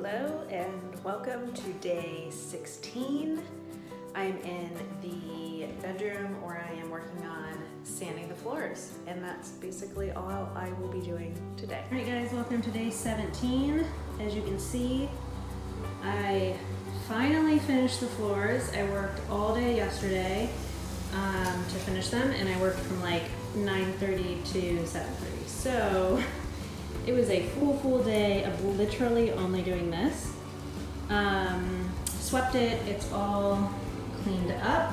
Hello and welcome to day 16. I'm in the bedroom where I am working on sanding the floors, and that's basically all I will be doing today. All right guys, welcome to day 17. As you can see, I finally finished the floors. I worked all day yesterday to finish them, and I worked from like 9:30 to 7:30. So it was a full day of literally only doing this. Swept it, it's all cleaned up.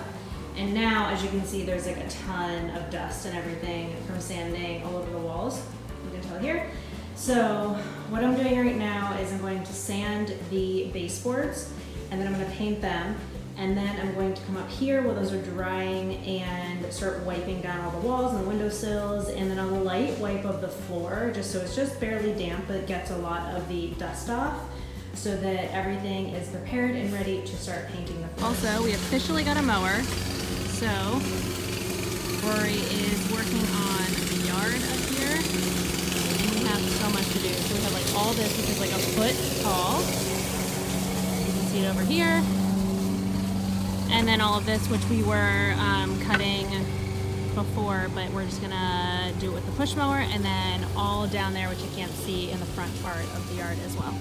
And now, as you can see, there's like a ton of dust and everything from sanding all over the walls. You can tell here. So what I'm doing right now is I'm going to sand the baseboards, and then I'm going to paint them. And then I'm going to come up here while those are drying and start wiping down all the walls and the windowsills, and then a light wipe of the floor, just so it's just barely damp, but it gets a lot of the dust off, so that everything is prepared and ready to start painting the floor. Also, we officially got a mower, so Rory is working on the yard up here, and we have so much to do. So we have like all this, which is like a foot tall. You can see it over here. And then all of this, which we were cutting before, but we're just gonna do it with the push mower, and then all down there, which you can't see in the front part of the yard as well.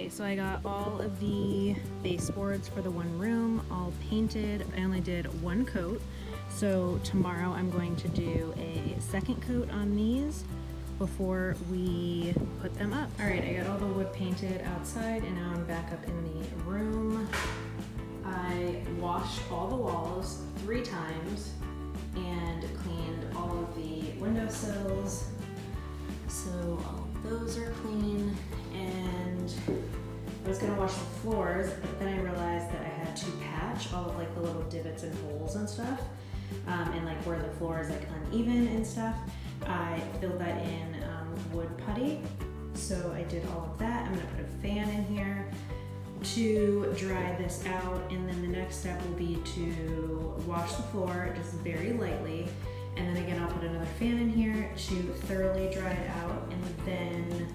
So I got all of the baseboards for the one room all painted. I only did one coat. So tomorrow I'm going to do a second coat on these before we put them up. All right, I got all the wood painted outside, and now I'm back up in the room. I washed all the walls 3 times and cleaned all of the windowsills. So all of those are clean, and I was gonna wash the floors, but then I realized that I had to patch all of like the little divots and holes and stuff, and like where the floor is like uneven and stuff. I filled that in with wood putty, so I did all of that. I'm gonna put a fan in here to dry this out, and then the next step will be to wash the floor just very lightly, and then again I'll put another fan in here to thoroughly dry it out, and then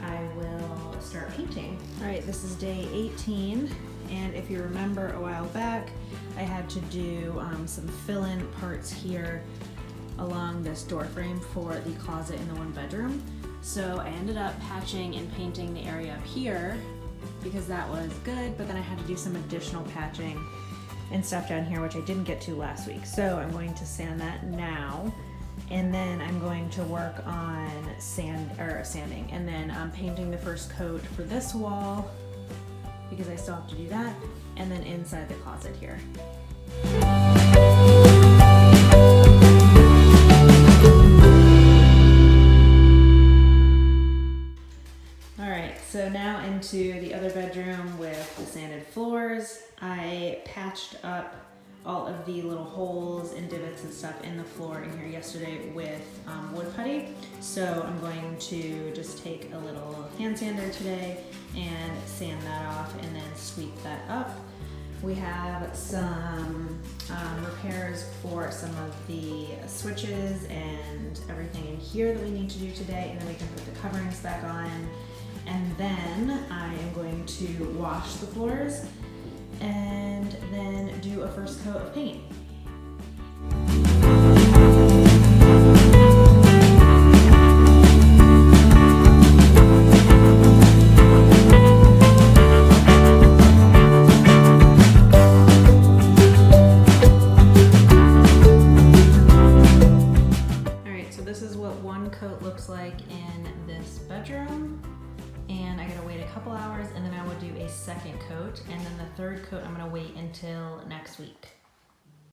I will start painting. All right, this is day 18, and if you remember a while back, I had to do some fill-in parts here along this door frame for the closet in the one bedroom. So I ended up patching and painting the area up here because that was good, but then I had to do some additional patching and stuff down here, which I didn't get to last week. So I'm going to sand that now. And then I'm going to work on sanding, and then I'm painting the first coat for this wall because I still have to do that, and then inside the closet here. All right, so now into the other bedroom with the sanded floors. I patched up all of the little holes and divots and stuff in the floor in here yesterday with wood putty. So I'm going to just take a little hand sander today and sand that off, and then sweep that up. We have some repairs for some of the switches and everything in here that we need to do today, and then we can put the coverings back on. And then I am going to wash the floors and then do a first coat of paint. All right, so this is what one coat looks like in this bedroom. And I gotta wait a couple hours, and then I will do a second coat, and then the third coat I'm gonna wait until next week.